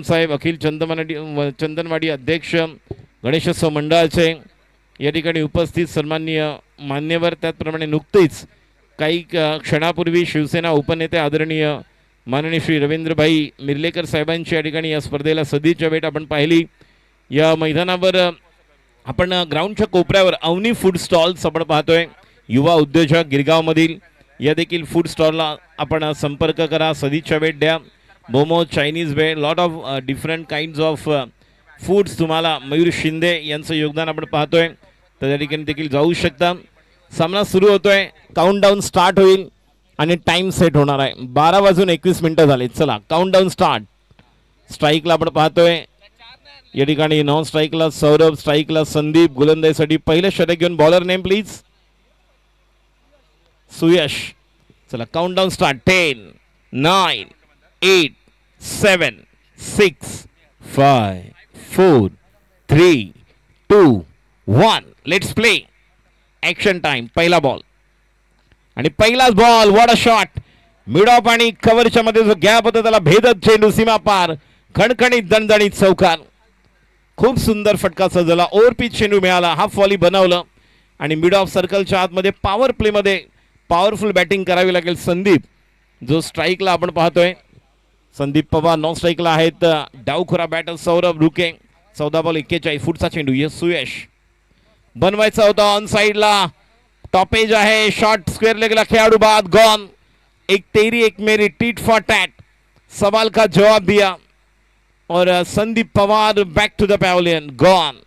साहेब अखिल चंदनवाडी अध्यक्ष गणेशोत्सव मंडळाचे या ठिकाणी उपस्थित सन्माननीय मान्यवर, त्याचप्रमाणे नुकतेच काही क्षणापूर्वी शिवसेना उपनेते आदरणीय माननीय श्री रवींद्रभाई मिर्लेकर साहेबांची या ठिकाणी या स्पर्धेला सदिच्छा भेट आपण पाहिली. या मैदानावर आपण ग्राउंडच्या कोपऱ्यावर अवनी फूड स्टॉल्स आपण पाहतोय. युवा उद्योजक गिरगावमधील या देखील फूड स्टॉलला आपण संपर्क करा, सदिच्छा भेट द्या. मोमो, चायनीज वेळ, lot of different kinds of foods तुम्हाला मयूर शिंदे यांचं योगदान आपण पाहतोय, तर त्या ठिकाणी देखील जाऊ शकता. सामना सुरू होतोय, काउंटडाऊन स्टार्ट होईल आणि टाइम सेट होणार आहे. 12:21 झाले. चला काउंटडाऊन स्टार्ट. स्ट्राईकला आपण पाहतोय या ठिकाणी नॉन स्ट्राईकला सौरभ, स्ट्राईकला संदीप, गोलंदाजीसाठी पहिलं षटक घेऊन बॉलर नेम प्लीज सुयश. चला countdown start. 10, 9, 8, 7, 6, 5, 4, 3, 2, 1. Let's play. Action time. पहिला बॉल आणि पहिलाच ball. What a shot. Mid of आणि कव्हरच्या मध्ये जो गॅप होता त्याला भेदत चेंडू सीमा पार, खणखणीत दणदणीत चौकार. खूप सुंदर फटका सजला. ओव्हर पिच चेंडू मिळाला, हाफ व्हॉली बनवलं आणि मिड ऑफ सर्कलच्या आतमध्ये पॉवर प्ले मध्ये पॉवरफुल बॅटिंग करावी लागेल संदीप, जो स्ट्राईकला आपण पाहतोय. संदीप पवार नॉन स्ट्राईकला आहेत. डावखुरा बॅटर सौरभ रुके. 14 बॉल 41 फूटचा चेंडू. यस सुयश बनवायचा होता ऑन साइडला. टॉपेज आहे. शॉट स्क्वेअर लेगला खेळाडू बाद. गॉन. एक तेरी एक मेरी, टीट फॉर टैट. सवाल का जवाब दिया और Sandeep Pawar back to the pavilion. Gone.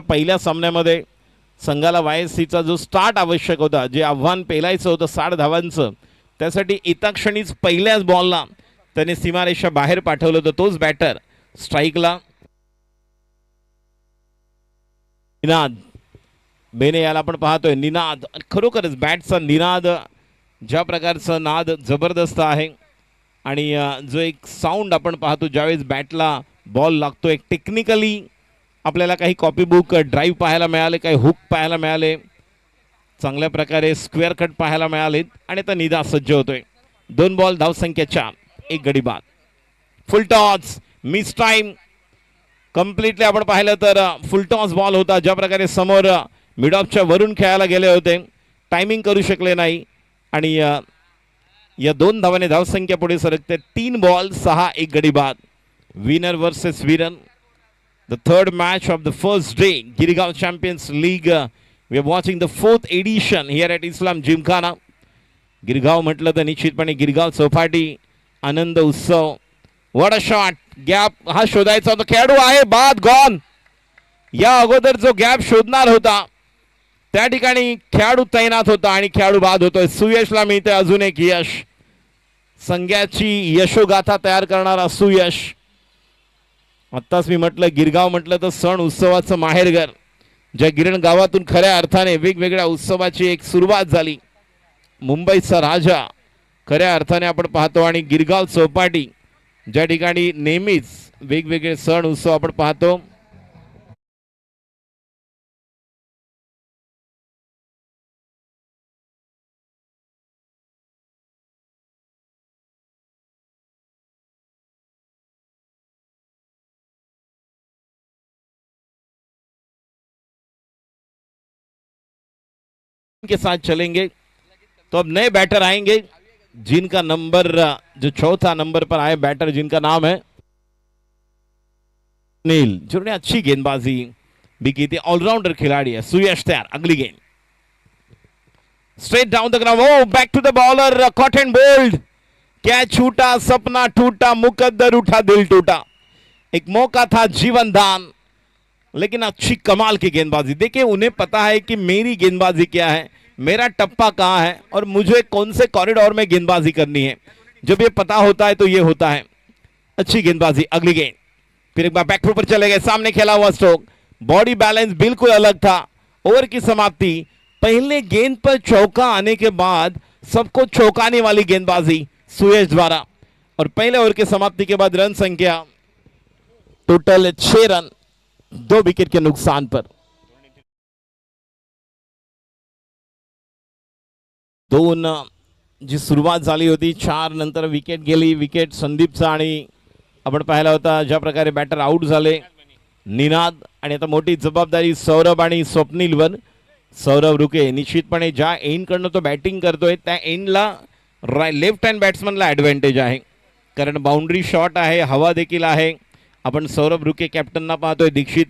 पहिल्या सामन्यामध्ये संघाला वायएससीचा जो स्टार्ट आवश्यक होता, जे आव्हान पेलायचं होतं 60 धावांचं, त्यासाठी एका क्षणीच पहिल्याच बॉलला त्याने सीमारेषा बाहेर पाठवलं होतं. तोच बॅटर स्ट्राईकला निनाद बेने याला आपण पाहतोय. निनाद खरोखरच बॅटचा निनाद, ज्या प्रकारचा नाद जबरदस्त आहे आणि जो एक साऊंड आपण पाहतो ज्यावेळेस बॅटला बॉल लागतो. एक टेक्निकली आपल्याला काही कॉपी बुक ड्राईव्ह पाहायला मिळाले, काही हुक पाहायला मिळाले, चांगल्या प्रकारे स्क्वेअर कट पाहायला मिळालेत आणि आता निदा सज्ज होतोय. 2 बॉल धावसंख्या 4, 1 गडी बाद. फुल टॉस मिस टाइम. कम्प्लिटली आपण पाहिलं तर फुल टॉस बॉल होता. ज्या प्रकारे समोर मिड ऑफच्या वरून खेळायला गेले होते, टायमिंग करू शकले नाही आणि या 2 धावाने धावसंख्या पुढे सरकते. 3 बॉल 6, 1 गडी बाद. Winner versus winner. The third match of the first day, Girgaon Champions League. We are watching the 4th edition here at Islam Gymkhana. Girgaon म्हटलं तर निश्चितपणे गिरगाव चौपाटी आनंद उत्सव. What a shot. गॅप हा शोधायचा होता. खेळाडू आहे बाद. गॉन. या अगोदर जो गॅप शोधणार होता त्या ठिकाणी खेळाडू तैनात होता आणि खेळाडू बाद होतोय. सुयशला मिळते अजून एक यश. संघाची यशोगाथा तयार करणारा सुयश. आत्ताच मी म्हटलं गिरगाव म्हटलं तर सण उत्सवाचं माहेरघर. ज्या गिरण गावातून खऱ्या अर्थाने वेगवेगळ्या उत्सवाची एक सुरुवात झाली. मुंबईचा राजा खऱ्या अर्थाने आपण पाहतो आणि गिरगाव चौपाटी ज्या ठिकाणी नेहमीच वेगवेगळे सण उत्सव आपण पाहतो. के साथ चलेंगे तो अब नए बैटर आएंगे जिनका नंबर जो 4था नंबर पर आए बैटर जिनका नाम है नील, जिन्होंने अच्छी गेंदबाजी भी की थी. ऑलराउंडर खिलाड़ी है सुयश. तैयार. अगली गेंद straight down the ground. Oh back to the bowler. Caught and bowled. Catch छूटा, सपना टूटा, मुकद्दर उठा, दिल टूटा. एक मौका था, जीवन दान, लेकिन अच्छी कमाल की गेंदबाजी. देखिए उन्हें पता है कि मेरी गेंदबाजी क्या है, मेरा टप्पा कहां है और मुझे कौन से कॉरिडोर में गेंदबाजी करनी है. जब ये पता होता है तो ये होता है. अच्छी गेंदबाजी. अगली गेंद फिर एक बार बैक फुट पर चले गए. सामने खेला हुआ स्ट्रोक. बॉडी बैलेंस बिल्कुल अलग था. ओवर की समाप्ति पहले गेंद पर चौका आने के बाद सबको चौंकाने वाली गेंदबाजी सुयश द्वारा, और पहले ओवर की समाप्ति के बाद रन संख्या टोटल 6 रन 2 विकेट के नुकसान पर। दोन जी सुरुवात झाली होती 4 नंतर विकेट गेली, विकेट संदीपचा, आणि आपण पाहिला होता ज्या प्रकारे बॅटर आउट झाले निनाद, आणि आता मोठी जबाबदारी सौरभ आणि स्वप्नीलवर। सौरभ रुके निश्चितपणे ज्या एंडकडनं तो बॅटिंग करतोय त्या एंडला लेफ्ट हँड बॅट्समनला ॲडव्हान्टेज आहे, कारण बाउंड्री शॉट आहे, हवा देखील आहे। आपण सौरभ रुके कॅप्टनना पाहतोय, दीक्षित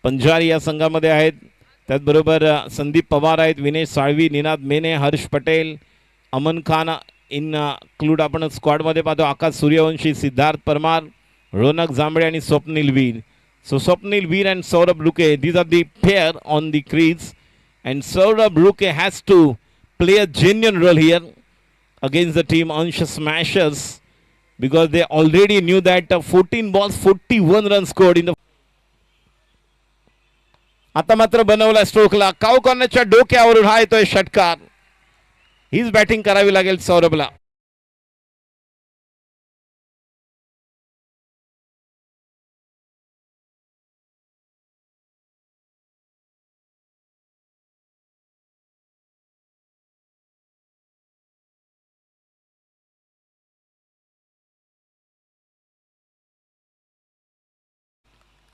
पंजारी या संघामध्ये आहेत, त्याचबरोबर संदीप पवार आहेत, विनेश साळवी, निनाद मेने, हर्ष पटेल, अमन खान इनक्लूड आपण स्क्वॉडमध्ये पाहतो, आकाश सूर्यवंशी, सिद्धार्थ परमार, रोनक जांभळे आणि स्वप्नील वीर। So Swapnil Veer and Saurabh Ruke, these are the pair on the crease, and Saurabh Ruke has to play a genuine role here against the team Ansh Smashers, because they already knew that 14 balls 41 runs scored in the. आता मात्र बनवला स्ट्रोकला, cow कॉर्नरच्या डोक्यावरून हा येतोय षटकार, हीच batting करावी लागेल सौरभला।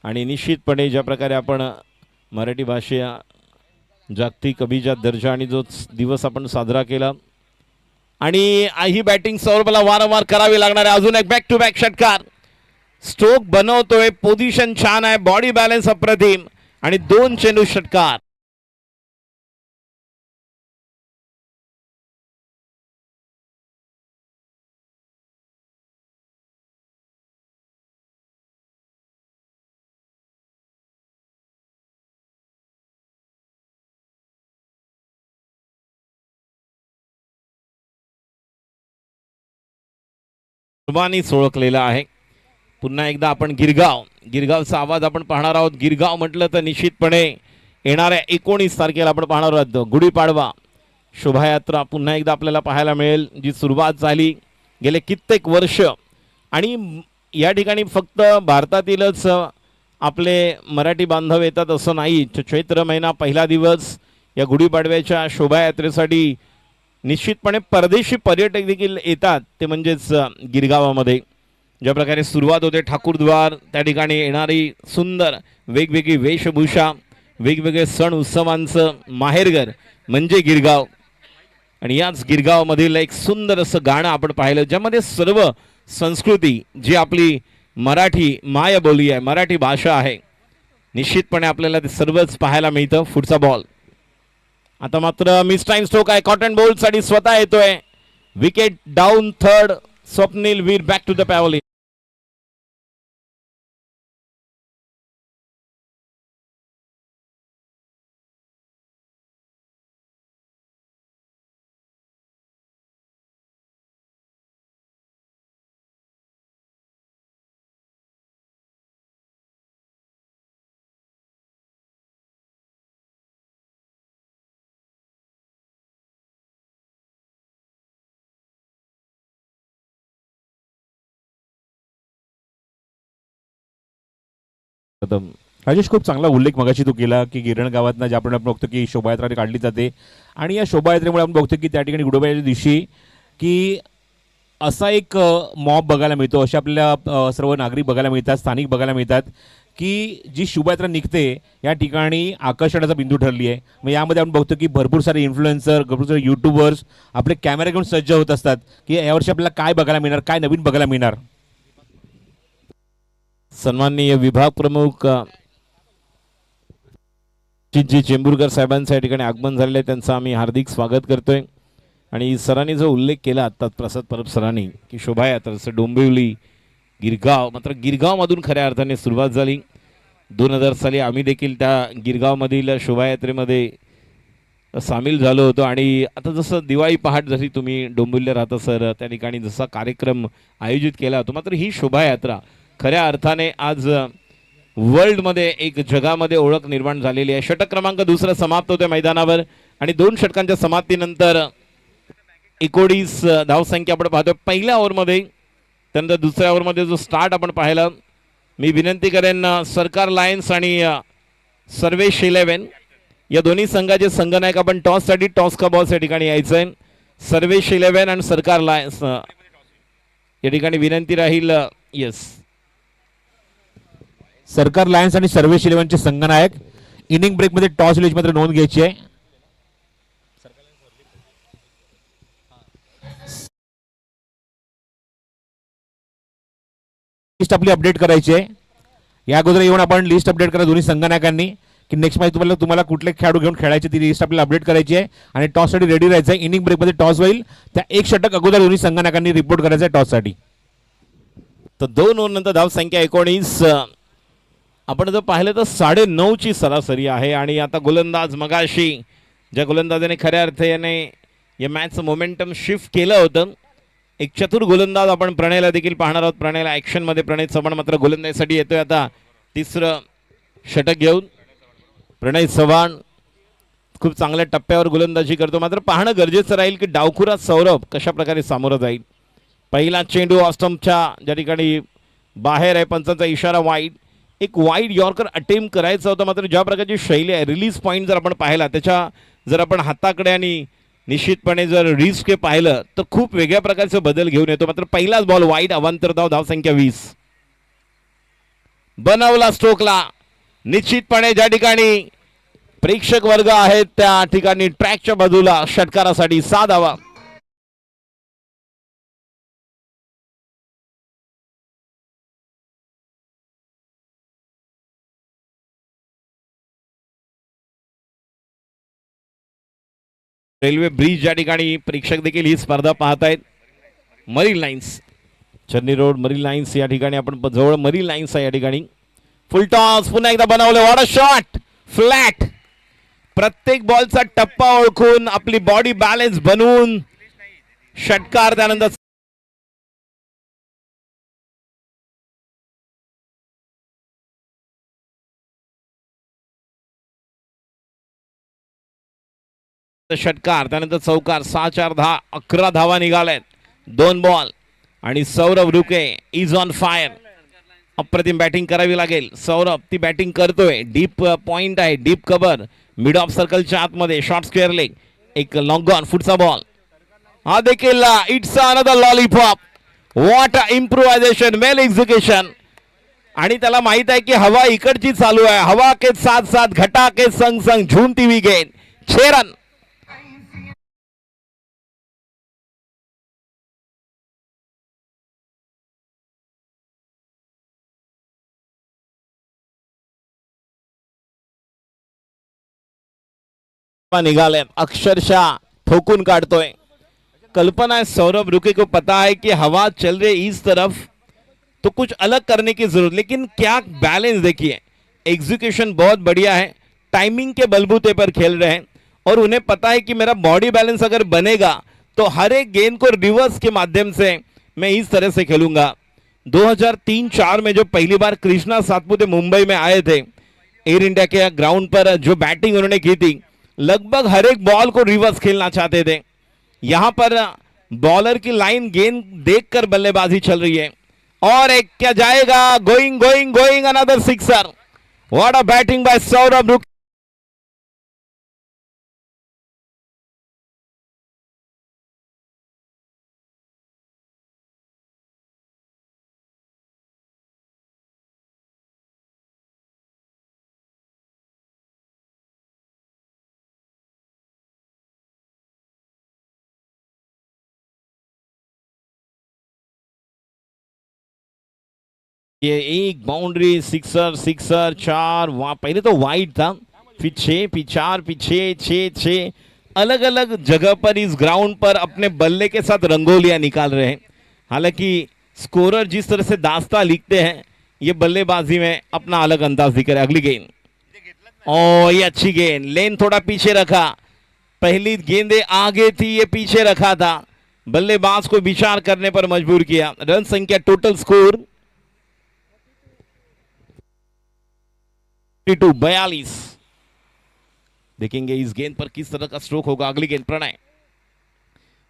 आणि निश्चितपणे ज्या प्रकारे आपण मराठी भाषा जागतिक अभिजात दर्जा आणि जो दिवस आपण साजरा केला, आणि ही बॅटिंग सौरभला वारंवार करावी लागणार आहे। अजून एक बॅक टू बॅक षटकार, स्ट्रोक बनवतोय, पोझिशन छान आहे, बॉडी बॅलन्स अप्रतिम, आणि 2 चेंडू षटकार। कुर्बानीच ओळखलेला आहे। पुन्हा एकदा आपण गिरगावचा आवाज आपण पाहणार आहोत। गिरगाव म्हटलं तर निश्चितपणे येणाऱ्या 19 तारखेला आपण पाहणार आहोत गुढीपाडवा शोभायात्रा पुन्हा एकदा आपल्याला पाहायला मिळेल, जी सुरुवात झाली गेले कित्येक वर्ष, आणि या ठिकाणी फक्त भारतातीलच आपले मराठी बांधव येतात असं नाही। चैत्र महिना पहिला दिवस या गुढीपाडव्याच्या शोभायात्रेसाठी निश्चितपणे परदेशी पर्यटक देखील येतात, ते म्हणजेच गिरगावामध्ये ज्या प्रकारे सुरुवात होते ठाकूरद्वार, त्या ठिकाणी येणारी सुंदर वेगवेगळी वेशभूषा, वेगवेगळे सण उत्सवांचं माहेरघर म्हणजे गिरगाव, आणि याच गिरगावमधील एक सुंदर असं गाणं आपण पाहिलं, ज्यामध्ये सर्व संस्कृती जी आपली मराठी मायबोली आहे, मराठी भाषा आहे, निश्चितपणे आपल्याला ते सर्वच पाहायला मिळतं। पुढचा बॉल आता मात्र मिस टाइम स्ट्रोक आहे, कॉटन बोल्ट साठी स्वतः येतोय, wicket down third, Swapnil Veer back to the pavilion. Rajesh, खूप चांगला उल्लेख मगाशी तू केला की गिरण गावातनं जे आपण बघतो की शोभायात्रा काढली जाते, आणि या शोभायात्रेमुळे आपण बघतो की त्या ठिकाणी गुढीपाडव्याच्या दिवशी की असा एक मॉब बघायला मिळतो, अशा आपल्याला सर्व नागरिक बघायला मिळतात, स्थानिक बघायला मिळतात की जी शोभायात्रा निघते या ठिकाणी आकर्षणाचा बिंदू ठरली आहे। मग यामध्ये आपण बघतो की भरपूर सारे इन्फ्लुएन्सर, भरपूर सारे यूट्यूबर्स आपले कॅमेरा घेऊन सज्ज होत असतात की यावर्षी आपल्याला काय बघायला मिळणार, काय नवीन बघायला मिळणार। सन्माननीय विभाग प्रमुख जी चेंबूरकर साहेबांच्या ठिकाणी आगमन झालेलं आहे, त्यांचं आम्ही हार्दिक स्वागत करतोय। आणि सरांनी जो उल्लेख केला आता प्रसाद परब सरांनी की शोभायात्रेचं डोंबिवली गिरगाव, मात्र गिरगावमधून खऱ्या अर्थाने सुरुवात झाली। 2000 साली आम्ही देखील त्या गिरगावमधील शोभायात्रेमध्ये सामील झालो होतो, आणि आता जसं दिवाळी पहाट जशी तुम्ही डोंबिवलीला राहता सर, त्या ठिकाणी जसा कार्यक्रम आयोजित केला होता, मात्र ही शोभायात्रा खऱ्या अर्थाने आज वर्ल्डमध्ये एक जगामध्ये ओळख निर्माण झालेली आहे। षटक क्रमांक 2 समाप्त होते मैदानावर, आणि 2 षटकांच्या समाप्तीनंतर 19 धावसंख्या आपण पाहतोय पहिल्या ओव्हरमध्ये. त्यानंतर दुसऱ्या ओव्हरमध्ये जो स्टार्ट आपण पाहिला, मी विनंती करेन सरकार लायन्स आणि सर्वेश 11 या दोन्ही संघाचे संघनायक आपण टॉससाठी टॉस का बॉस या ठिकाणी यायचं आहे. सर्वेश 11 आणि सरकार लायन्स या ठिकाणी विनंती राहील. येस, सरकार लायन्स आणि सर्वेश 11चे संघनायक इनिंग ब्रेकमध्ये टॉस विलेज मात्र नोंद घ्यायची आहे. लिस्ट आपली अपडेट करायची आहे. या अगोदर येऊन आपण लिस्ट अपडेट करा दोन्ही संघनायकांनी की नेक्स्ट मॅच तुम्हाला कुठले खेळाडू घेऊन खेळायचे ती लिस्ट आपल्याला अपडेट करायची आहे आणि टॉससाठी रेडी राहायचं आहे. इनिंग ब्रेकमध्ये टॉस होईल त्या 1 षटक अगोदर दोन्ही संघनायकांनी रिपोर्ट करायचं आहे टॉससाठी. तर 2 ओव्हर नंतर धावसंख्या 19. आपण जर पाहिलं तर 9.5ची सरासरी आहे आणि आता गोलंदाज मगाशी ज्या गोलंदाजाने खऱ्या अर्थाने या मॅचचं मोमेंटम शिफ्ट केलं होतं, एक चतुर गोलंदाज आपण प्रणयला देखील पाहणार आहोत. प्रणयला ॲक्शनमध्ये प्रणय चव्हाण मात्र गोलंदाजीसाठी येतोय आता तिसरं षटक घेऊन. प्रणय चव्हाण खूप चांगल्या टप्प्यावर गोलंदाजी करतो, मात्र पाहणं गरजेचं राहील की डावखुरा सौरभ कशा प्रकारे सामोरं जाईल. पहिला चेंडू ऑस्टम्पच्या ज्या ठिकाणी बाहेर आहे, पंचांचा इशारा वाईड. एक वाईड यॉर्कर अटेम्प्ट करायचं होतं, मात्र ज्या प्रकारची शैली आहे रिलीज पॉईंट जर आपण पाहिला त्याच्या जर आपण हाताकडे आणि निश्चितपणे जर रिस्क पाहिलं तर खूप वेगळ्या प्रकारचे बदल घेऊन येतो. मात्र पहिलाच बॉल वाईड, अवांतर धाव, धावसंख्या 20. बनवला स्ट्रोकला. निश्चितपणे ज्या ठिकाणी प्रेक्षक वर्ग आहेत त्या ठिकाणी ट्रॅकच्या बाजूला षटकारासाठी 6 धावा. रेल्वे ब्रिज या ठिकाणी प्रेक्षक देखील ही स्पर्धा पाहत आहेत. Marine lines, Charni road marine lines या ठिकाणी आपण जवळ मरीन लाईन्स आहे या ठिकाणी. फुल टॉस पुन्हा एकदा बनवले. What a shot, flat. प्रत्येक बॉलचा टप्पा ओळखून आपली बॉडी बॅलन्स बनवून षटकार. त्यानंतर षटकार, त्यानंतर चौकार. 6-4 10 11 धावा निघाल्यात. 2 बॉल आणि सौरभ रुके इज ऑन फायर. अप्रतिम बॅटिंग करावी लागेल. सौरभ ती बॅटिंग करतोय. डीप पॉइंट आहे, डीप कव्हर, मिड ऑफ सर्कलच्या आतमध्ये शॉर्ट स्क्वेअर लेग. एक लॉंग ऑन फुटचा बॉल हा देखील. It's another lollipop. What a improvisation, well execution. आणि त्याला माहित आहे की हवा इकडची चालू आहे. हवा के साथ साथ घटा के संग संग झूमती हुई गेंद. 6 रन. निकाले अक्षरशः ठोकून काटतोय. कल्पना है सौरभ रुके को पता है कि हवा चल रही इस तरफ तो कुछ अलग करने की जरूरत, लेकिन क्या बैलेंस देखिए, एग्जीक्यूशन बहुत बढ़िया है. टाइमिंग के बलबूते पर खेल रहे हैं और उन्हें पता है कि मेरा बॉडी बैलेंस अगर बनेगा तो हर एक गेंद को रिवर्स के माध्यम से मैं इस तरह से खेलूंगा. 2003-4 में जो पहली बार कृष्णा सातपुते मुंबई में आए थे एयर इंडिया के ग्राउंड पर, जो बैटिंग उन्होंने की थी लगभग हर एक बॉल को रिवर्स खेलना चाहते थे. यहां पर बॉलर की लाइन गेंद देखकर बल्लेबाजी चल रही है और एक क्या जाएगा. Going going going another sixer. What a batting bye Saurabh रुके. ये एक बाउंड्री, सिक्सर सिक्सर 4. वहां पहले तो वाइड था, फिर 6, फिर 4, फिर 6 6 6. अलग अलग जगह पर इस ग्राउंड पर अपने बल्ले के साथ रंगोलियां निकाल रहे हैं. हालांकि स्कोरर जिस तरह से दास्ता लिखते हैं ये बल्लेबाजी में अपना अलग अंदाज दिख रहा है. अगली गेंद, ओ ये अच्छी गेंद. लेन थोड़ा पीछे रखा. पहली गेंदे आगे थी, ये पीछे रखा था. बल्लेबाज को विचार करने पर मजबूर किया. रन संख्या टोटल स्कोर 42. देखेंगे इस गेंद पर किस तरह का स्ट्रोक होगा। अगली गेंद प्रणय,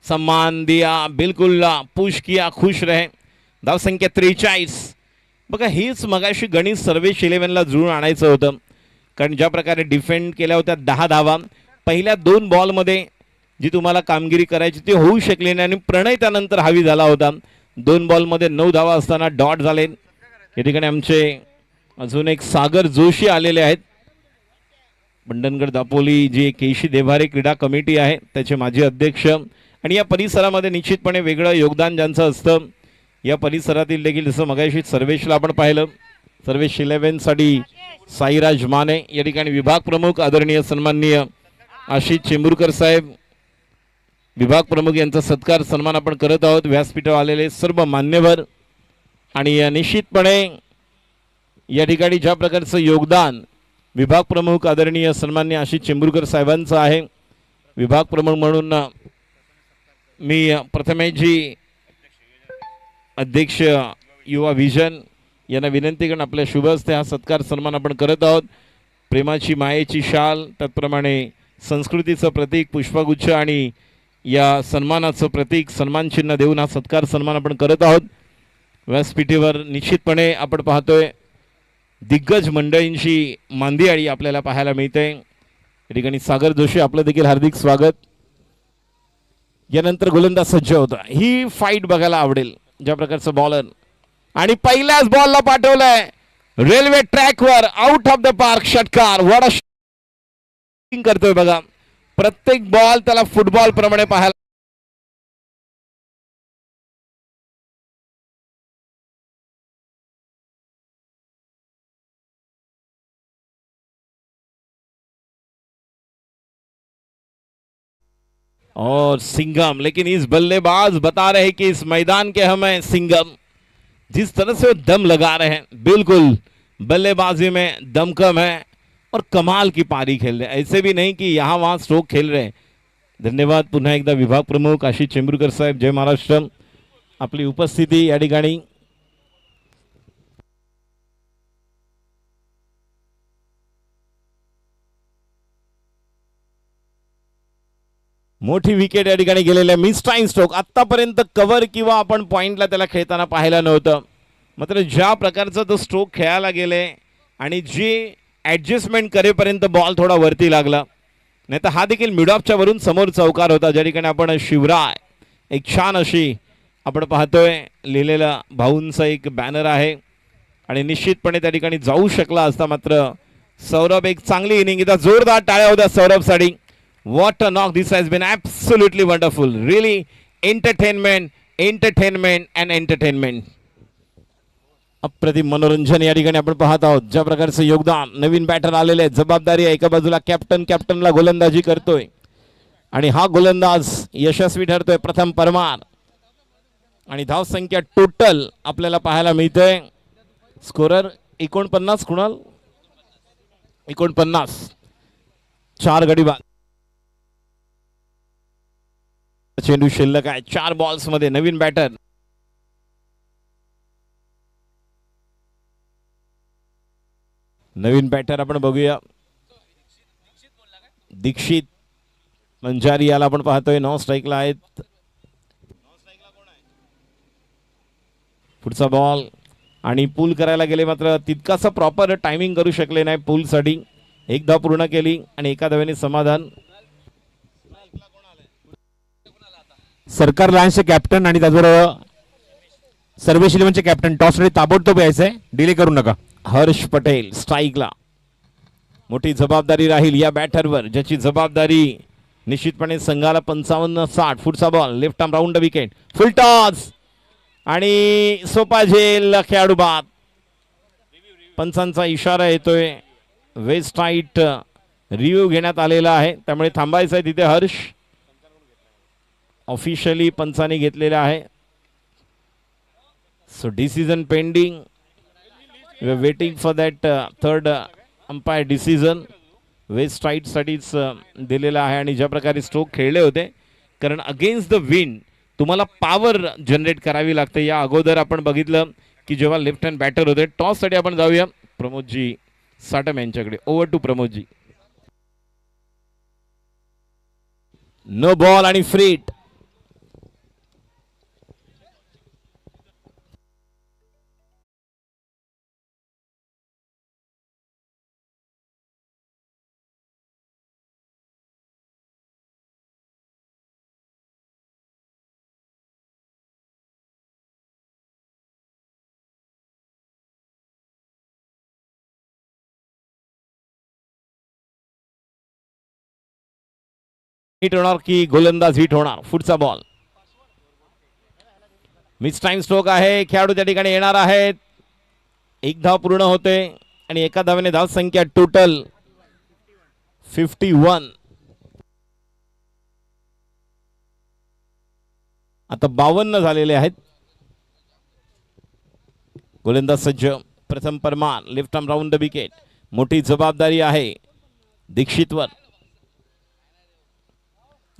सम्मान दिया, बिल्कुल पुश किया, खुश रहे। धाव संख्या 43. बघा हेच मगाशी गणित सर्वेश 11ला जुळून आणायचं होतं, कारण ज्या प्रकारे डिफेंड केल्या होत्या 10 धावा पहिल्या 2 बॉलमध्ये जी तुम्हाला कामगिरी करायची ती होऊ शकली नाही आणि प्रणय त्यानंतर हावी झाला होता. 2 बॉलमध्ये 9 धावा असताना डॉट झाले. या ठिकाणी आमचे अजून एक सागर जोशी आलेले आहेत. बंडनगड दापोली जी केशी देभारे क्रीडा कमिटी आहे त्याचे माजी अध्यक्ष, आणि या परिसरामध्ये निश्चितपणे वेगळं योगदान ज्यांचं असतं. या परिसरातील देखील जसं मगाशी सर्वेशला आपण पाहिलं, सर्वेश 11साठी साईराज माने या ठिकाणी विभाग प्रमुख आदरणीय सन्माननीय आशिष चेंबूरकर साहेब विभाग प्रमुख यांचा सत्कार सन्मान आपण करत आहोत. व्यासपीठावर आलेले सर्व मान्यवर, आणि निश्चितपणे या ठिकाणी ज्या प्रकारचं योगदान विभाग प्रमुख आदरणीय सन्माननीय आशिष चेंबूरकर साहेबांचं आहे. विभाग प्रमुख म्हणून मी प्रथमेशजी अध्यक्ष युवा विजन यांना विनंती करून आपल्या शुभ हस्ते हा सत्कार सन्मान आपण करत आहोत. प्रेमाची मायेची शाल, त्याचप्रमाणे संस्कृतीचं प्रतीक पुष्पगुच्छ आणि या सन्मानाचं प्रतीक सन्मान चिन्ह देऊन हा सत्कार सन्मान आपण करत आहोत. व्यासपीठेवर निश्चितपणे आपण पाहतोय दिग्गज मंडळींची मांदियाळी आपल्याला पाहायला मिळते. या ठिकाणी सागर जोशी आपलं देखील हार्दिक स्वागत. यानंतर गोलंदाज सज्ज होता. ही फाईट बघायला आवडेल, ज्या प्रकारचं बॉलर, आणि पहिल्याच बॉलला पाठवलंय रेल्वे ट्रॅकवर आउट ऑफ द पार्क षटकार. वडा करतोय बघा, प्रत्येक बॉल त्याला फुटबॉल प्रमाणे पाहायला. और सिंघम, लेकिन इस बल्लेबाज बता रहे कि इस मैदान के हम हैं सिंघम. जिस तरह से वो दम लगा रहे हैं, बिल्कुल बल्लेबाजी में दमकम है और कमाल की पारी खेल रहे हैं. ऐसे भी नहीं कि यहाँ वहाँ स्ट्रोक खेल रहे हैं. धन्यवाद पुन्हा एकदा विभाग प्रमुख आशिष चेंबूरकर साहेब. जय महाराष्ट्र. आपली उपस्थिती या ठिकाणी मोठी विकेट या ठिकाणी गेलेल्या. मिसटाईम स्ट्रोक आतापर्यंत कव्हर किंवा आपण पॉइंटला त्याला खेळताना पाहायला नव्हतं, मात्र ज्या प्रकारचा तो स्ट्रोक खेळायला गेले आणि जी ॲडजस्टमेंट करेपर्यंत बॉल थोडा वरती लागला, नाही तर हा देखील मिडऑफच्या वरून समोर चौकार होता. ज्या ठिकाणी आपण शिवराय एक छान अशी आपण पाहतोय लिहिलेला भाऊंचा एक बॅनर आहे, आणि निश्चितपणे त्या ठिकाणी जाऊ शकला असता. मात्र सौरभ एक चांगली इनिंग, इथं जोरदार टाळ्या होत्या सौरभसाठी. What a knock, this has been absolutely wonderful, really entertainment and entertainment. अप्रतिम मनोरंजन या ठिकाणी आपण पाहत आहोत. ज्या प्रकारचं योगदान नवीन बॅटर आलेले, जबाबदारी आहे एका बाजूला कॅप्टनला गोलंदाजी करतोय, आणि हा गोलंदाज यशस्वी ठरतोय प्रथम परमार, आणि धाव संख्या टोटल आपल्याला पाहायला मिळते. स्कोरर 49 कुणाल 49, 4 गडी बाद. चेंडू शिल्लक आहे 4 बॉल्स मध्ये. नवीन बॅटर आपण बघूया. दीक्षित मंजारी याला आपण पाहतोय 9 स्ट्राईकला आहेत. पुढचा बॉल, आणि पूल करायला गेले मात्र तितकासा प्रॉपर टायमिंग करू शकले नाही पूलसाठी. एक धाव पूर्ण केली आणि एका धावेने समाधान. सरकार लायन्सचे कॅप्टन आणि त्याचबरोबर सर्वेश 11चे कॅप्टन टॉससाठी ताबडतोब यायचंय, डिले करू नका. हर्ष पटेल स्ट्राईकला. मोठी जबाबदारी राहील या बॅटरवर, ज्याची जबाबदारी निश्चितपणे संघाला 55-60. फुटचा ball, left arm round wicket, full toss, आणि सोपा झेल, खेळाडू बाद. पंचांचा इशारा येतोय, वेस्ट राईट रिव्ह्यू घेण्यात आलेला आहे, त्यामुळे थांबायचं आहे तिथे. हर्ष ऑफिशियली पंचाने घेतलेला आहे. So decision pending, we are waiting for that third umpire decision. Waist right साठीच दिलेला आहे, आणि ज्या प्रकारे स्ट्रोक खेळले होते, कारण अगेन्स्ट द विंड तुम्हाला पॉवर जनरेट करावी लागते. या अगोदर आपण बघितलं की जेव्हा लेफ्ट हँड बॅटर होते. टॉससाठी आपण जाऊया प्रमोदजी साटम यांच्याकडे. Over to Pramodji. No ball आणि फ्रीट. हिट होणार की गोलंदाज हिट होणार. पुढचा बॉल मिस टाइम स्ट्रोक आहे. खेळाडू त्या ठिकाणी येणार आहेत. एक धाव पूर्ण होते आणि एका धावेने धाव संख्या टोटल 51. आता 52 झालेले आहेत. गोलंदाज सज्ज. प्रथम Parmar left arm round the wicket. मोठी जबाबदारी आहे दीक्षितवर.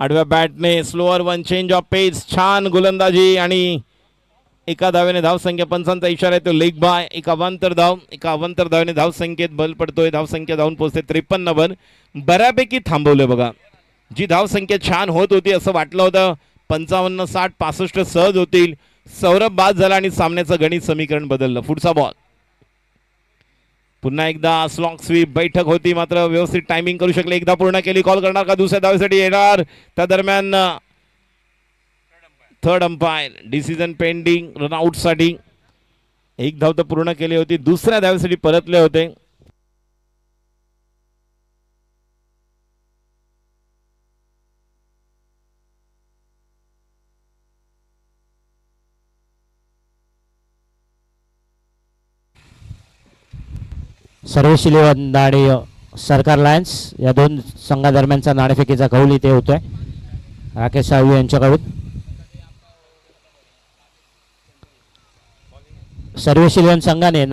आडव्या बॅटने स्लोअर वन चेंज ऑफ पेस. छान गोलंदाजी आणि एका धावेने धाव संख्या 55 इशारा येतो लेग बाय. एका अवांतर धावेने धाव संख्येत बल पडतोय. धाव संख्या धावून पोहोचते 53 वर. बऱ्यापैकी थांबवले बघा. जी धाव संख्या छान होत होती असं वाटलं होतं 55 60 65 सहज होतील. सौरभ बाद झाला आणि सामन्याचं गणित समीकरण बदललं. पुढचा बॉल पुन्हा एकदा स्लॉग स्वीप. बैठक होती मात्र व्यवस्थित टायमिंग करू शकले. एकदा पूर्ण केली. कॉल करणार का दुसऱ्या धावेसाठी येणार. त्या दरम्यान third umpire decision pending run out साठी. एक धाव तर पूर्ण केली होती. दुसऱ्या धावेसाठी परतले होते. सर्वेश इलेव्हन आणि सरकार लायन्स या दोन संघादरम्यानचा नाणेफेकीचा कौल इथे होतोय राकेश साळवी यांच्याकडून. सर्वेश इलेव्हन संघाने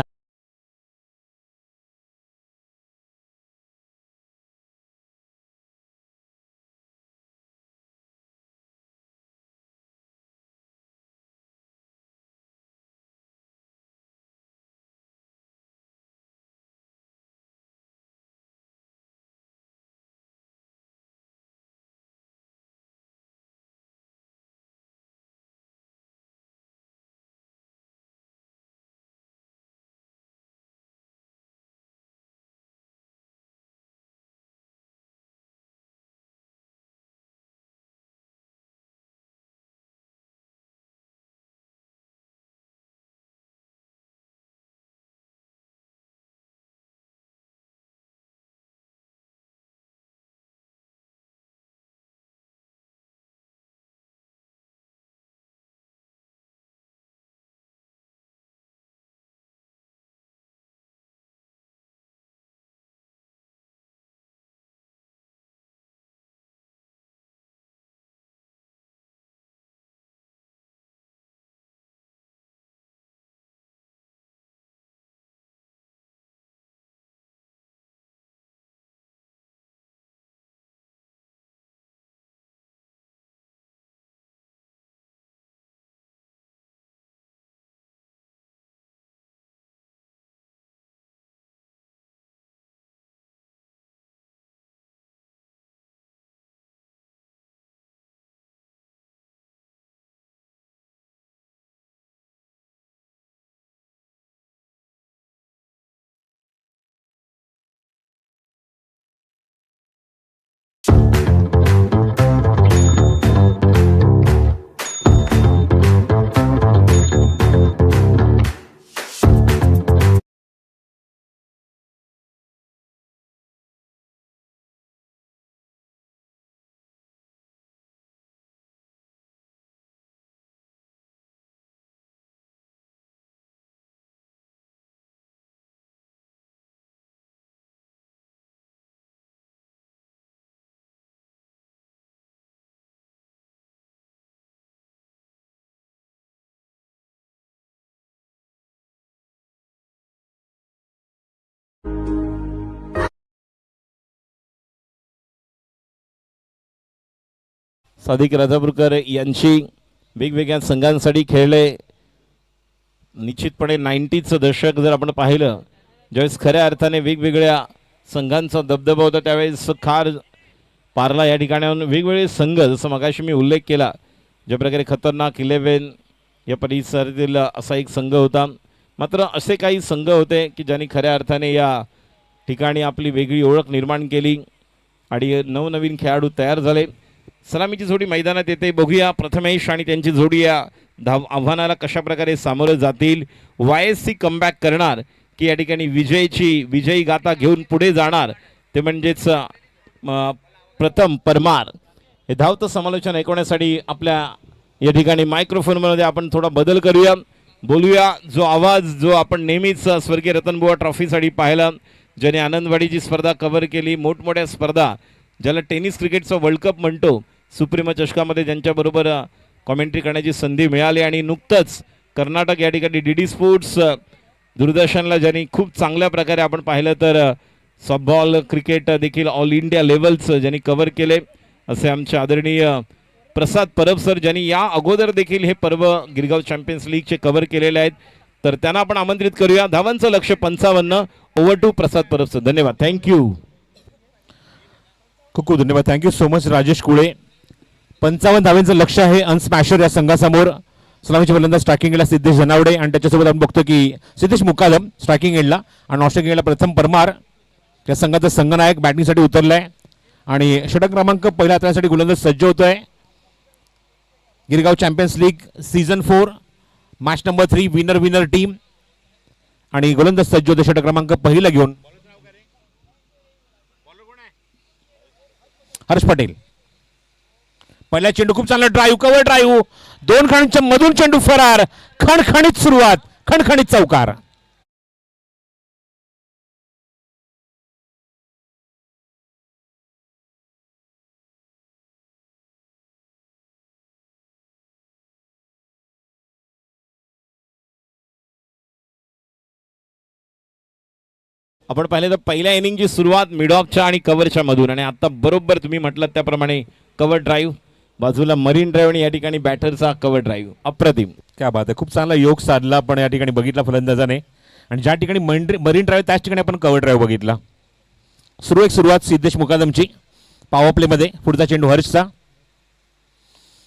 सादिक राजापूरकर यांची वेगवेगळ्या संघांसाठी खेळले. निश्चितपणे 90चं दशक जर आपण पाहिलं ज्यावेळेस खऱ्या अर्थाने वेगवेगळ्या संघांचा दबदबा होता त्यावेळेस खार पारला या ठिकाणाहून वेगवेगळे संघ, जसं मगाशी मी उल्लेख केला, ज्या प्रकारे खतरनाक 11 या परिसरातील असा एक संघ होता. मात्र असे काही संघ होते की ज्यांनी खऱ्या अर्थाने या ठिकाणी आपली वेगळी ओळख निर्माण केली आणि नवनवीन खेळाडू तयार झाले. सलामीची जोडी मैदानात येते, बघूया प्रथमेश आणि त्यांची जोडी या आव्हानाला कशा प्रकारे सामोरं जातील. YSC कमबॅक करणार की या ठिकाणी विजयी गाथा घेऊन पुढे जाणार, ते म्हणजेच प्रथम परमार. हे धावतं समालोचन ऐकवण्यासाठी आपल्या या ठिकाणी मायक्रोफोनमध्ये आपण थोडा बदल करूया, बोलूया. जो आवाज जो आपण नेहमीच स्वर्गीय रतनबुवा ट्रॉफीसाठी पाहिला, ज्याने आनंदवाडीची स्पर्धा कव्हर केली, मोठमोठ्या स्पर्धा ज्याला टेनिस क्रिकेटचा वर्ल्ड कप म्हणतो, सुप्रीमो चषकामध्ये ज्यांच्याबरोबर कॉमेंट्री करण्याची संधी मिळाली. आणि नुकतंच कर्नाटक या ठिकाणी DD स्पोर्ट्स दूरदर्शनला ज्यांनी खूप चांगल्या प्रकारे आपण पाहिलं तर सॉफ्टबॉल क्रिकेट देखील ऑल इंडिया लेवलचं ज्यांनी कव्हर केले, असे आमचे आदरणीय प्रसाद परब सर, ज्यांनी या अगोदर देखील हे पर्व गिरगाव चॅम्पियन्स लीगचे कव्हर केलेले आहेत. तर त्यांना आपण आमंत्रित करूया. धावांचं लक्ष 55. Over to Prasad Parab sir. धन्यवाद, थँक्यू. खूप खूप धन्यवाद, thank you so much Rajesh Kule. 55 धावेंचं लक्ष आहे अनस्मॅशर या संघासमोर. सलामीच्या फलंदाज स्ट्रायकिंग एंडला सिद्धेश जनावडे आणि त्याच्यासोबत आपण बघतो की सिद्धेश मुकादम स्ट्रायकिंग एंडला आणि ऑस्ट्रेलियन एंडला प्रथम परमार या संघाचा संघनायक बॅटिंगसाठी उतरलाय आणि षटक क्रमांक पहिल्या हाताळण्यासाठी गोलंदाज सज्ज होतोय. Girgaon champions league season 4 match number 3 winner team आणि गोलंदाज सज्ज होते षटक क्रमांक पहिला घेऊन. हर्ष पटेल. पहिला चेंडू खूप चांगला ड्राईव्ह, कव्हर ड्राईव्ह, 2 खणांच्या मधून चेंडू फरार, खणखणीत सुरुवात, खणखणीत चौकार. आपण पाहिलं तर पहिल्या इनिंगची सुरुवात मिडऑफच्या आणि कव्हरच्या मधून, आणि आता बरोबर तुम्ही म्हटलं त्याप्रमाणे कव्हर ड्राईव्ह, बाजूला मरीन ड्राईव्ह आणि या ठिकाणी बॅटरचा कव्हर ड्राईव्ह. अप्रतिम, क्या बात आहे. खूप चांगला योग साधला पण या ठिकाणी बघितला फलंदाजाने आणि ज्या ठिकाणी मरीन ड्राईव्ह त्याच ठिकाणी आपण कव्हर ड्राईव्ह बघितला. सुरुवात सिद्धेश मुकादमची पॉवर प्लेमध्ये. पुढचा चेंडू हर्षचा.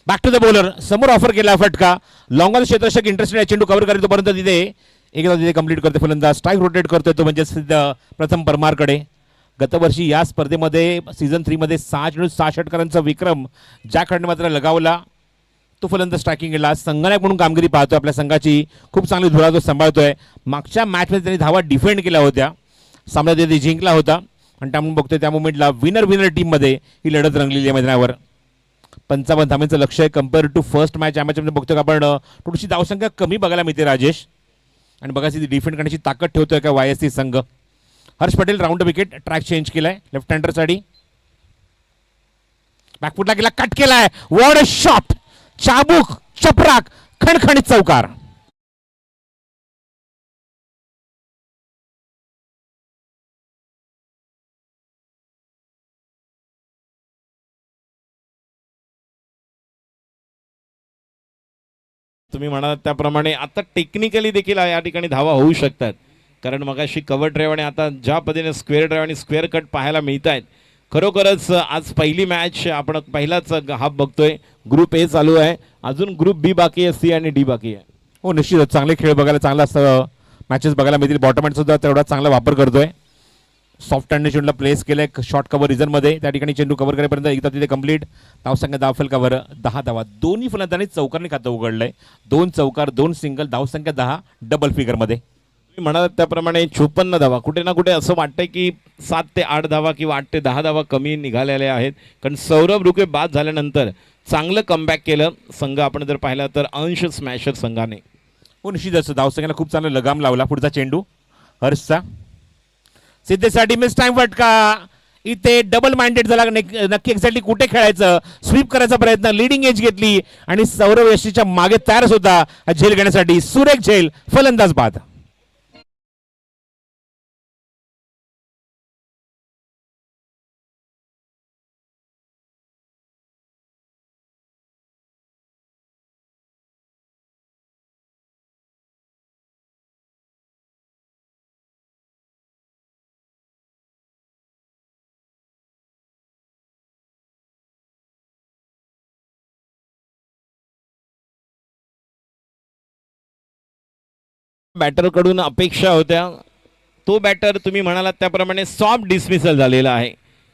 बॅक टू द बॉलर, समोर ऑफर केला फटका, लॉंग ऑन क्षेत्ररक्षक इंटरेस्टेड चेंडू कव्हर करतो पर्यंत तिथे कंप्लीट करते फलंदाज. स्ट्राईक रोटेट करतोय तो म्हणजे प्रथम परमारकडे. गतवर्षी या स्पर्धेमध्ये सीझन 3 मध्ये 6 चेंडू 6 षटकारांचा विक्रम ज्याकडे मात्र लगावला तो फलंदाज स्ट्रायकिंग केला. संघनायक म्हणून कामगिरी पाहतोय आपल्या संघाची, खूप चांगली धुरा तो सांभाळतोय. मागच्या मॅचमध्ये त्यांनी धावा डिफेंड केल्या होत्या, सामना त्यांनी जिंकला होता आणि त्यामुळे बघतोय त्या मोमेंटला विनर टीममध्ये ही लढत रंगलेली आहे मैदानावर. 55 धावेंचं लक्ष आहे कम्पेअर टू फर्स्ट मॅच. या मॅचमध्ये बघतोय आपण थोडीशी धावसंख्या कमी बघायला मिळते राजेश, आणि बघायची ती डिफेंड करण्याची ताकद ठेवतोय का YSC संघ. Harsh Patel round wicket, track change केलाय लेफ्ट हँडरसाठी. बॅकफुटला गेला, कट केलाय, वॉट अ शॉट, चाबूक चपराक, खणखणीत चौकार. तुम्ही म्हणालात त्याप्रमाणे आता टेक्निकली देखील या ठिकाणी धावा होऊ शकतात, कारण मगाशी कव्हर ड्राईव्ह आणि आता ज्या पद्धतीने स्क्वेअर ड्राईव्ह आणि स्क्वेअर कट पाहायला मिळत आहेत. खरोखरच आज पहिली मॅच आपण पहिलाच हाफ बघतोय. ग्रुप A चालू आहे, अजून ग्रुप B बाकी आहे, C आणि D बाकी आहे. हो निश्चितच चांगले खेळ बघायला, चांगला मॅचेस बघायला मिळतील. बॉटम हँड सुद्धा तेवढा चांगला वापर करतोय. सॉफ्ट हँडने चेंडूला प्लेस केलंय शॉर्ट कव्हर रिझनमध्ये, त्या ठिकाणी चेंडू कव्हर करेपर्यंत एकदा तिथे कंप्लीट. धावसंख्या धावफल कव्हर 10 धावा. दोन्ही फलंदाजांनी चौकारने खातं उघडलंय. 2 चौकार 2 सिंगल, धावसंख्या 10 डबल फिगरमध्ये. तुम्ही म्हणालात त्याप्रमाणे 54 धावा. कुठे ना कुठे असं वाटतंय की 7 ते 8 धावा किंवा 8 ते 10 धावा कमी निघालेल्या आहेत, कारण सौरभ रुके बाद झाल्यानंतर चांगलं कमबॅक केलं संघ. आपण जर पाहिलं तर अंश स्मॅशर संघाने. हो निश्चितच धावसंख्याला खूप चांगला लगाम लावला. पुढचा चेंडू हर्षचा. सिद्धेसाठी मिस टाइम फटका. इथे डबल माइंडेड झाला, नक्की एक्झॅक्टली कुठे खेळायचं, स्वीप करायचा प्रयत्न, लिडिंग एज घेतली आणि सौरभ यशीच्या मागे तयारच होता झेल घेण्यासाठी. सुरेख झेल, फलंदाज बाद. बॅटरकडून अपेक्षा होत्या. तो बॅटर तुम्ही म्हणालात त्याप्रमाणे सॉफ्ट डिसमिसल झालेला आहे.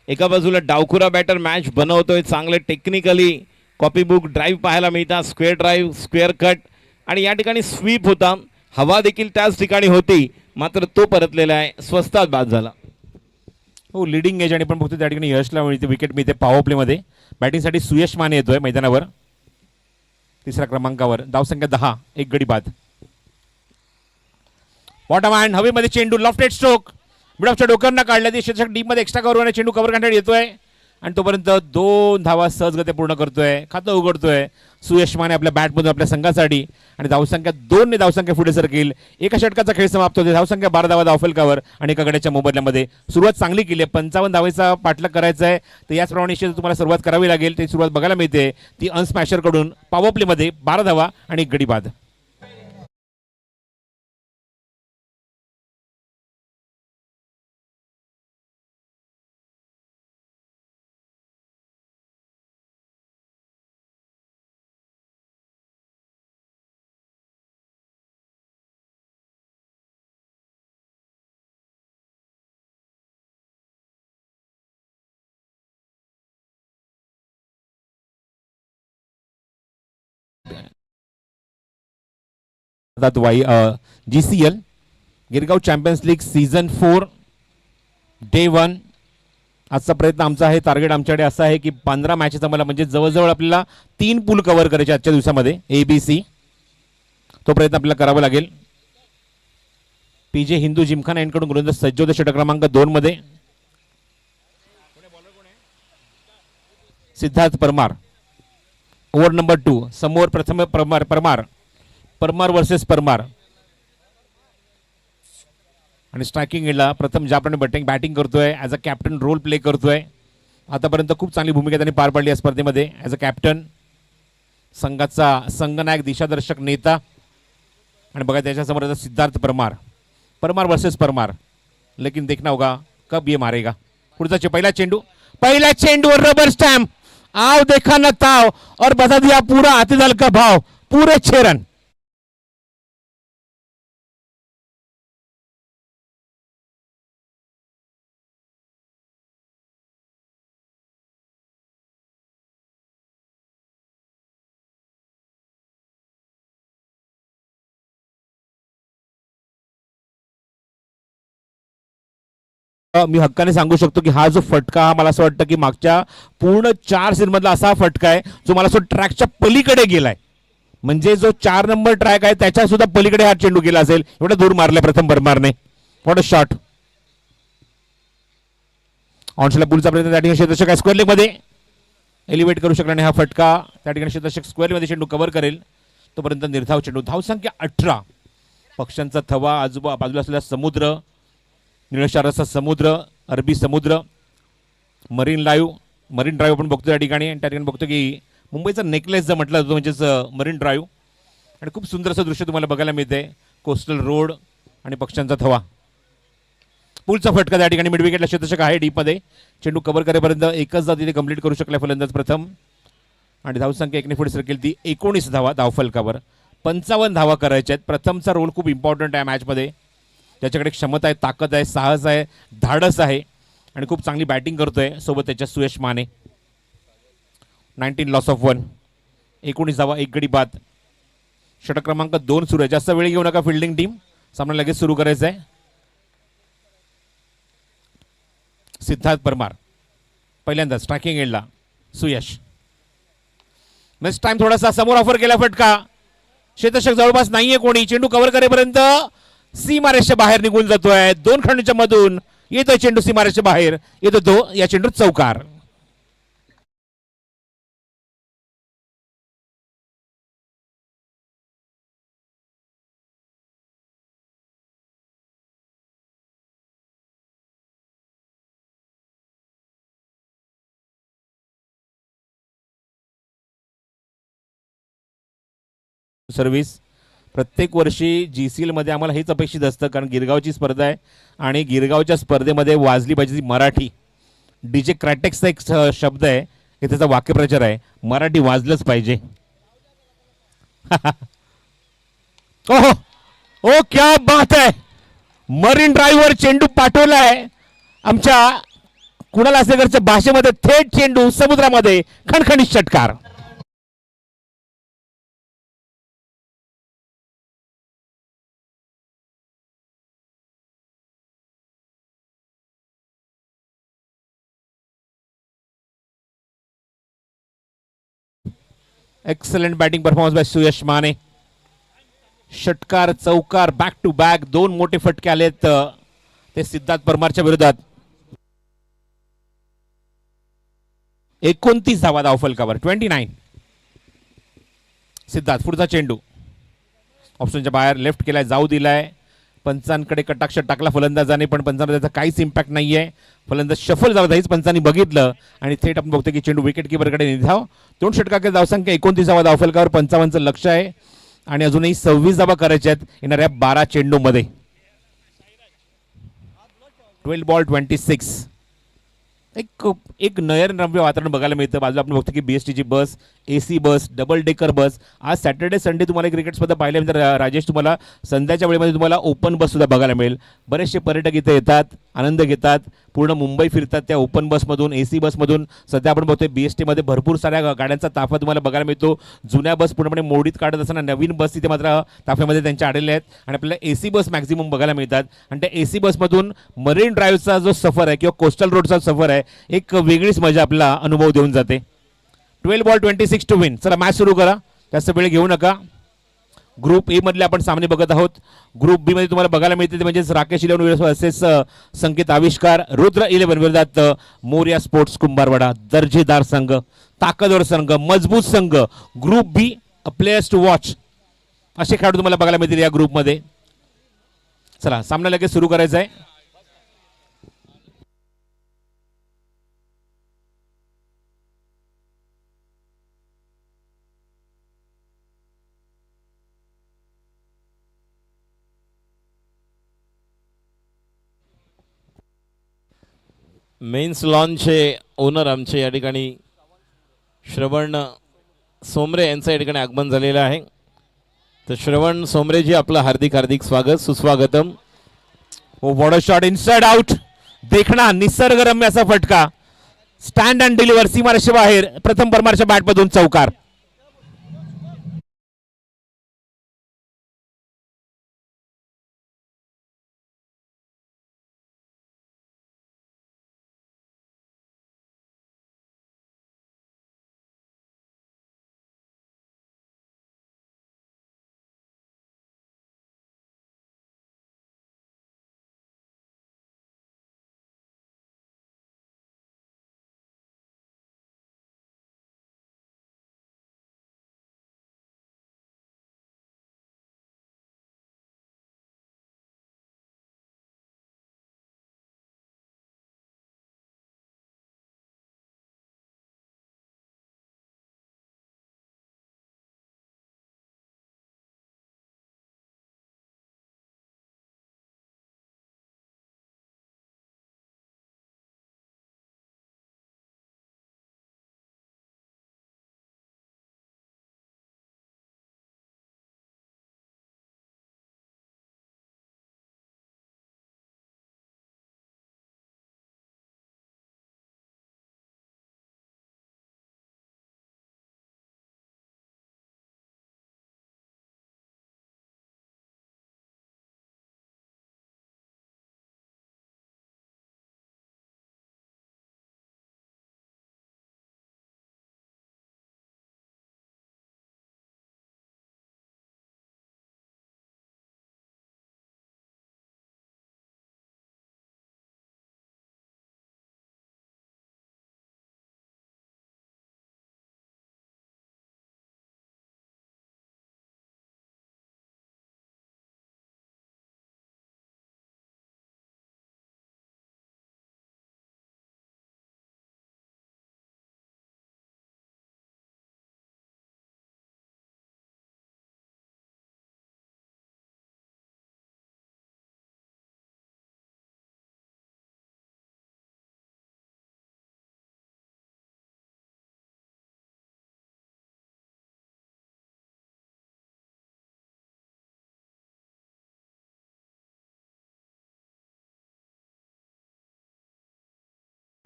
एका बाजूला डावखुरा बॅटर मॅच बनवतोय, चांगले टेक्निकली कॉपीबुक ड्राईव्ह पाहायला मिळतात, स्क्वेअर ड्राईव्ह, स्क्वेअर कट, आणि या ठिकाणी स्वीप होता. हवा देखील त्याच ठिकाणी होती, मात्र तो परतलेला आहे, स्वस्तात बाद झाला. हो, लिडिंग एज आणि पण बघतो त्या ठिकाणी यशला मिळते विकेट मिळते पॉवर प्लेमध्ये. बॅटिंगसाठी सुयश माने येतोय मैदानावर तिसऱ्या क्रमांकावर. धावसंख्या 10, एक गडी बाद. बॉटम हँड हवेमध्ये चेंडू, लॉफ्टेड स्ट्रोक, मिडऑफच्या डोक्यांना काढल्या ती षटक डीपमध्ये एक्स्ट्रा करून चेंडू कव्हर करण्यासाठी येतोय आणि तोपर्यंत 2 धावा सहजगत्या पूर्ण करतोय, खातं उघडतोय सुयश माने आपल्या बॅटमधून आपल्या संघासाठी. आणि धावसंख्या 2 ने धावसंख्या पुढे सरकेल. एका षटकाचा खेळ समाप्त होते. धावसंख्या 12 धावा धावफलकावर आणि एका गड्याच्या मोबदल्यामध्ये. सुरुवात चांगली केली आहे, 55 धावेचा पाठलाग करायचा आहे, तर याचप्रमाणे निश्चित तुम्हाला सुरुवात करावी लागेल. ती सुरुवात बघायला मिळते ती अनस्मॅशरकडून. पॉवर प्लेमध्ये 12 धावा आणि एक गडी बाद. GCL Girgaon champions league season 4 day 1. आजचा प्रयत्न आमचा आहे, टार्गेट आमच्याकडे असं आहे की 15 मॅचेस आम्हाला म्हणजे जवळजवळ आपल्याला 3 पूल कव्हर करायचे आजच्या दिवसामध्ये, ABC. तो प्रयत्न आपल्याला करावा लागेल. PJ हिंदू जिमखाना यांकडून गोलंदाज सज्ज होते षटक क्रमांक 2 मध्ये. Siddharth Parmar over number 2. समोर प्रथम परमार वर्सेस परमार. आणि स्ट्रायकिंग एंडला प्रथम ज्याप्रमाणे बॅटिंग करतोय, as a captain role play करतोय. आतापर्यंत खूप चांगली भूमिका त्यांनी पार पाडली या स्पर्धेमध्ये ॲज अ कॅप्टन, संघाचा संघनायक, दिशादर्शक नेता. आणि बघा त्याच्यासमोर आता सिद्धार्थ परमार वर्सेस परमार. लेकिन देखना होगा कब ये मारेगा. पुढचा पहिला चेंडूवर रबर स्टॅम्प. आओ देखा न ताव और बता दिया पूरा आतिदल का भाव. पूरे 6 रन. मी हक्काने सांगू शकतो की हा जो फटका, हा मला असं वाटतं की मागच्या पूर्ण 4 सीझनमधला असा फटका आहे जो मला असं ट्रॅकच्या पलीकडे गेलाय. म्हणजे जो 4 नंबर ट्रॅक आहे त्याच्या सुद्धा पलीकडे हा चेंडू गेला असेल, एवढा दूर मारलाय प्रथम परमारने. What a shot. ऑनशला पुलचा प्रयत्न त्या ठिकाणी क्षेत्ररक्षक स्क्वेअर लेग मध्ये एलिव्हेट करू शकला नाही. हा फटका त्या ठिकाणी क्षेत्ररक्षक स्क्वेअर मध्ये चेंडू कव्हर करेल, तोपर्यंत निर्धाव चेंडू. धावसंख्या 18. पक्ष्यांचा थवा, बाजूला असलेला समुद्र, निळशाराचा समुद्र, अरबी समुद्र, मरीन ड्राईव्ह आपण बघतो या ठिकाणी. आणि त्या ठिकाणी बघतो की मुंबईचा नेकलेस जर म्हटलं जातो म्हणजेच मरीन ड्राईव्ह. आणि खूप सुंदर असं दृश्य तुम्हाला बघायला मिळते. कोस्टल रोड आणि पक्ष्यांचा थवा. पुलचा फटका त्या ठिकाणी मिड विकेटला क्षेत्ररक्षक आहे डीपमध्ये. चेंडू कव्हर करेपर्यंत एकच धाव तिथे कंप्लीट करू शकला फलंदाज प्रथम. आणि धावसंख्या 1 ने पुढे सरकेल ती 19 धावा धावफलकावर. 55 धावा करायच्या आहेत. प्रथमचा रोल खूप इम्पॉर्टंट आहे मॅचमध्ये. त्याच्याकडे क्षमता आहे, ताकद आहे, साहस आहे, धाडस आहे आणि खूप चांगली बॅटिंग करतोय. सोबत त्याच्या सुयश माने. 19 loss of 1. 19 धावा, एक गडी बाद. षटक क्रमांक 2 सुरू आहे. जास्त वेळ घेऊ नका फिल्डिंग टीम, सामना लगेच सुरू करायचा आहे. सिद्धार्थ परमार पहिल्यांदा स्ट्रायकिंग एंडला. सुयश नेक्स्ट टाइम थोडासा समोर ऑफर केला फटका. क्षेत्ररक्षक जवळपास नाहीये कोणी. चेंडू कव्हर करेपर्यंत सीमारेषच्या बाहेर निघून जातोय. 2 खंडूच्या मधून येतोय चेंडू सीमारेषच्या बाहेर येतो तो. या चेंडू चौकार. सर्व्हिस प्रत्येक वर्षी GCL मध्ये आम्हाला हेच अपेक्षित असतं, कारण गिरगावची स्पर्धा आहे आणि गिरगावच्या स्पर्धेमध्ये वाजली पाहिजे ती मराठी. DJ क्रॅटेक्सचा एक शब्द आहे, हे त्याचा वाक्यप्रचार आहे, मराठी वाजलंच पाहिजे. ओहो ओ क्या बात आहे, मरीन ड्राईव्हवर चेंडू पाठवलाय आमच्या कुणाल आसेकरच्या भाषेमध्ये, थेट चेंडू समुद्रामध्ये, खणखणीत षटकार. Excellent batting performance by Suyash Mane. षटकार चौकार बॅक टू बॅक, दोन मोठे फटके आलेत ते सिद्धार्थ परमारच्या विरोधात. 29 धावा धावफलकावर, 29. सिद्धार्थ पुढचा चेंडू ऑप्शनच्या बाहेर लेफ्ट केलाय, जाऊ दिलाय. पंचांकडे कटाक्ष टाकला फलंदाजाने, पण पंचांना त्याचा काहीच इम्पॅक्ट नाहीये. फलंदाज शफल झाला, हेच पंचांनी बघितलं आणि थेट आपण बघतो की चेंडू विकेट किपरकडे निधाव. 2 षटकांकडे धावसंख्या, 29 धावा धावफलकावर, 55चं लक्ष आहे आणि अजूनही 26 धावा करायच्या आहेत येणाऱ्या 12 चेंडूमध्ये. 12 बॉल 26. एक नयनरम्य वातावरण बघायला मिळतं. बाजूला आपण बघतो की बीएसटीची bus, AC bus, double decker bus. आज सॅटर्डे संडे तुम्हाला क्रिकेट स्पर्धा पाहिल्यानंतर राजेश तुम्हाला संध्याच्या वेळेमध्ये तुम्हाला ओपन बस सुद्धा बघायला मिळेल. बरेचसे पर्यटक इथे येतात, आनंद घेतात, पूर्ण मुंबई फिरतात त्या ओपन बसमधून, एसी बसमधून. सध्या आपण बघतोय बीएसटीमध्ये भरपूर साऱ्या गाड्यांचा ताफा तुम्हाला बघायला मिळतो. जुन्या बस पूर्णपणे मोडीत काढत असताना नवीन बस तिथे मात्र ताफ्यामध्ये त्यांच्या आलेल्या आहेत आणि आपल्याला एसी बस मॅक्झिमम बघायला मिळतात. आणि त्या एसी बसमधून मरीन ड्राईव्हचा जो सफर आहे किंवा कोस्टल रोडचा सफर आहे, एक वेगळीच मजा आपला अनुभव देऊन जाते. 12 बॉल 26 टू विन. चला मॅच सुरू करा, जास्त वेळ घेऊ नका. ग्रुप ए मधले आपण सामने बघत आहोत. ग्रुप बी मध्ये तुम्हाला बघायला मिळते ते म्हणजे राकेश 11 वर्सेस संकेत आविष्कार, रुद्र 11 विरोधात मोर्या स्पोर्ट्स कुंभारवाडा. दर्जेदार संघ, ताकदवर संघ, मजबूत संघ. Group B players to watch असे खेळाडू तुम्हाला बघायला मिळतील या ग्रुपमध्ये. चला सामना लगेच सुरू करायचा आहे. मेन्स लॉनचे ओनर आमचे या ठिकाणी श्रवण सोमरे यांचं या ठिकाणी आगमन झालेलं आहे. तर श्रवण सोमरेजी आपलं हार्दिक हार्दिक स्वागत, सुस्वागतम. Oh what a shot, inside out. देखणा निसर्गरम्य असा फटका, स्टँड अँड डिलिव्हर, सीमारेषेबाहेर. प्रथम परमारच्या बॅटमधून चौकार.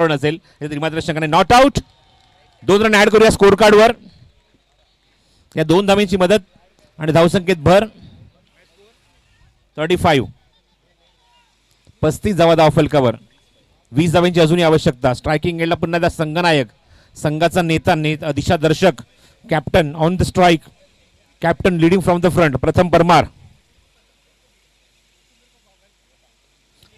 रन असेल मात्र शंकाने नॉट आउट. 2 रन ऍड करूया स्कोर कार्डवर. या 2 धावांची मदत आणि धावसंख्येत भर 35. 35 धावा धाव फलकावर. 20 धावांची अजूनही आवश्यकता. स्ट्रायकिंग एंडला पुन्हा एकदा संघनायक, संघाचा नेता, दिशादर्शक, captain on the strike, captain leading from the front प्रथम परमार.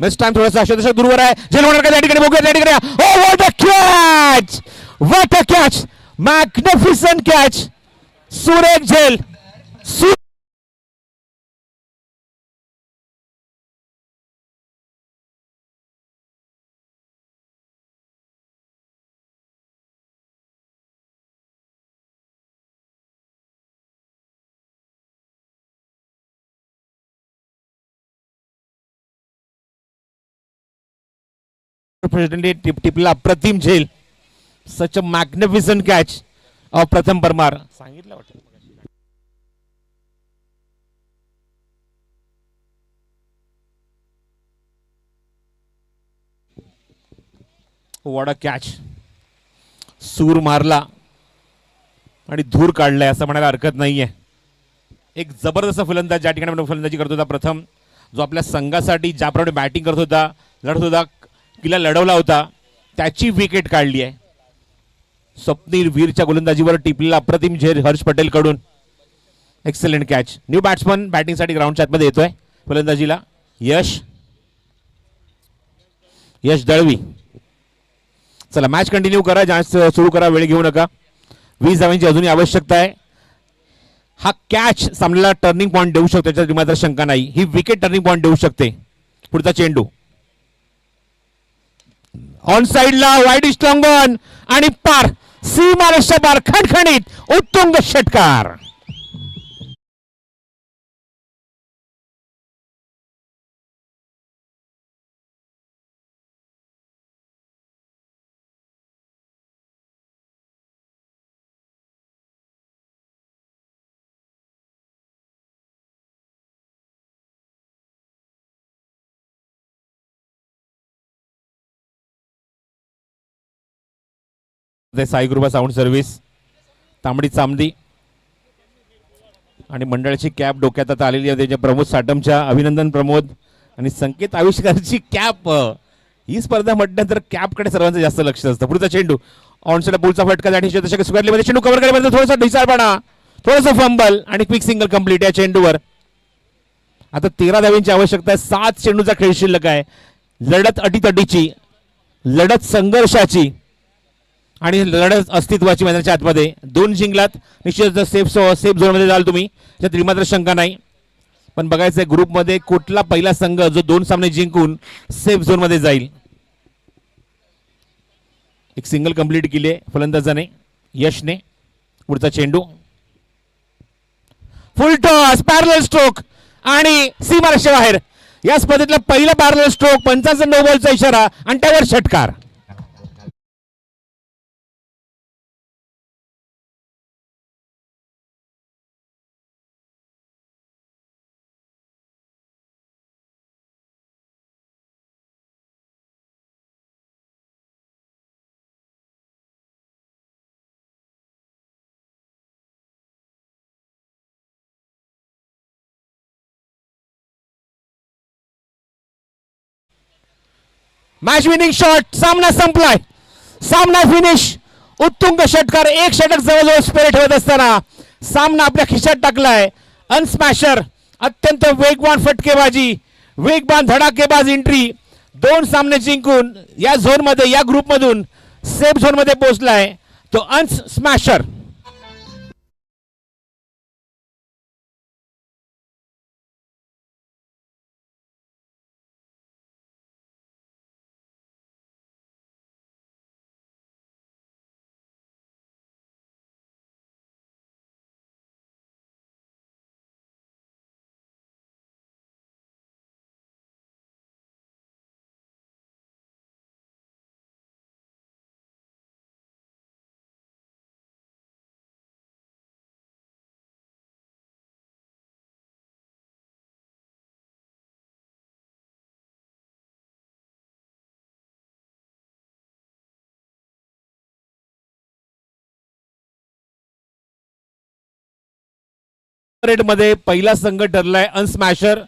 नेक्स्ट टाइम थोडासा अशा दूरवर आहे. झेल होणार का त्या ठिकाणी बघूया. त्या ठिकाणी oh what a catch, what a catch, magnificent catch. सुरेख झेल. टिपला अप्रतिम झेल. Such a magnificent catch of Pratham Parmar. सांगितलं वाटतं वॉट अ कॅच. सूर मारला आणि धूर काढलाय असं म्हणायला हरकत नाहीये. एक जबरदस्त फलंदाज ज्या ठिकाणी फलंदाजी करत होता प्रथम, जो आपल्या संघासाठी ज्याप्रमाणे बॅटिंग करत होता, लढत होता, किल्ला लढवला होता, त्याची विकेट काढली आहे. स्वप्नील वीरच्या गोलंदाजीवर टिपलेला अप्रतिम झेल हर्ष पटेल कडून. Excellent catch. न्यू बॅट्समन बॅटिंगसाठी ग्राउंडच्या आतमध्ये येतोय फलंदाजीला. यश दळवी. चला मॅच कंटिन्यू करा, जास्त सुरू करा, वेळ घेऊ नका. 20 धावांची अजूनही आवश्यकता आहे. हा कॅच सामन्याला टर्निंग पॉईंट देऊ शकतो, त्याच्यात मात्र शंका नाही. ही विकेट टर्निंग पॉईंट देऊ शकते. पुढचा चेंडू ऑन साइडला वाईड स्ट्रॉंग ऑन आणि पार. सीमारेषा पार, खणखणीत उत्तुंग षटकार. साई कृपा साऊंड सर्व्हिस, तांबडी चामदी आणि मंडळाची कॅप डोक्यात आता आलेली आहे त्याच्या प्रमोद साटमच्या. अभिनंदन प्रमोद. आणि संकेत आविष्कारची कॅप. ही स्पर्धा म्हटल्यानंतर कॅपकडे सर्वांचं जास्त लक्ष असतं. पुढचा चेंडू ऑनसाइड बोलचा फटका त्या ठिकाणी स्वीकारले. चेंडू कव्हर करायला थोडासा ढिसाळपणा, थोडासा फंबल आणि क्विक सिंगल कंप्लीट या चेंडूवर. आता 13 धावांची आवश्यकता आहे. 7 चेंडूचा खेळ शिल्लक आहे. लढत अटीतटीची, लढत संघर्षाची आणि लढत अस्तित्वाची मैदानाच्या आतमध्ये. 2 जिंकलात, निश्चित सेफ झोनमध्ये जाल तुम्ही, त्यात मात्र शंका नाही. पण बघायचं आहे ग्रुपमध्ये कुठला पहिला संघ जो 2 सामने जिंकून सेफ झोनमध्ये जाईल. एक सिंगल कंप्लीट केली आहे फलंदाजाने, यशने. पुढचा चेंडू फुल टॉस, पॅरलल स्ट्रोक आणि सीमारेषे बाहेर. या स्पर्धेतला पहिला पॅरलल स्ट्रोक, 55 नो बॉलचा इशारा आणि त्यावर षटकार. Match winning shot. सामना संपलाय, सामना फिनिश. उत्तुंग षटकार. एक षटक जवळजवळ स्पेअर ठेवत असताना सामना आपल्या खिशात टाकलाय. अनस्मॅशर, अत्यंत वेगवान फटकेबाजी, वेगवान धडाकेबाज एंट्री. 2 सामने जिंकून या झोनमध्ये, या ग्रुपमधून सेफ झोनमध्ये पोहोचलाय तो अनस्मॅशर. मध्ये पहिला संघ ठरलाय अनस्मॅशर,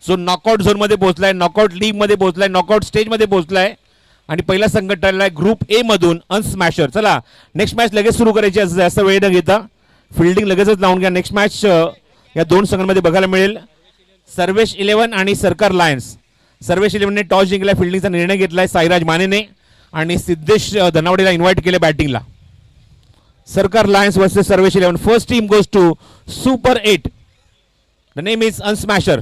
जो नॉकआउट झोनमध्ये पोहोचलाय, नॉकआउट लीगमध्ये पोहोचलाय, नॉकआउट स्टेजमध्ये पोहोचलाय आणि पहिला संघ ठरलाय ग्रुप ए मधून अनस्मॅशर. चला नेक्स्ट मॅच लगेच सुरू करायची असं जास्त वेळ न घेता फिल्डिंग लगेचच लावून घ्या. नेक्स्ट मॅच या दोन संघांमध्ये बघायला मिळेल. सर्वेश 11 आणि सरकार लायन्स. सर्वेश 11ने टॉस जिंकला, फिल्डिंगचा निर्णय घेतलाय साईराज मानेने आणि सिद्धेश धनावडेला इन्व्हाइट केले बॅटिंगला. Sarkar lions versus Sarvesh 11. First team goes to super 8. The name is अनस्मॅशर.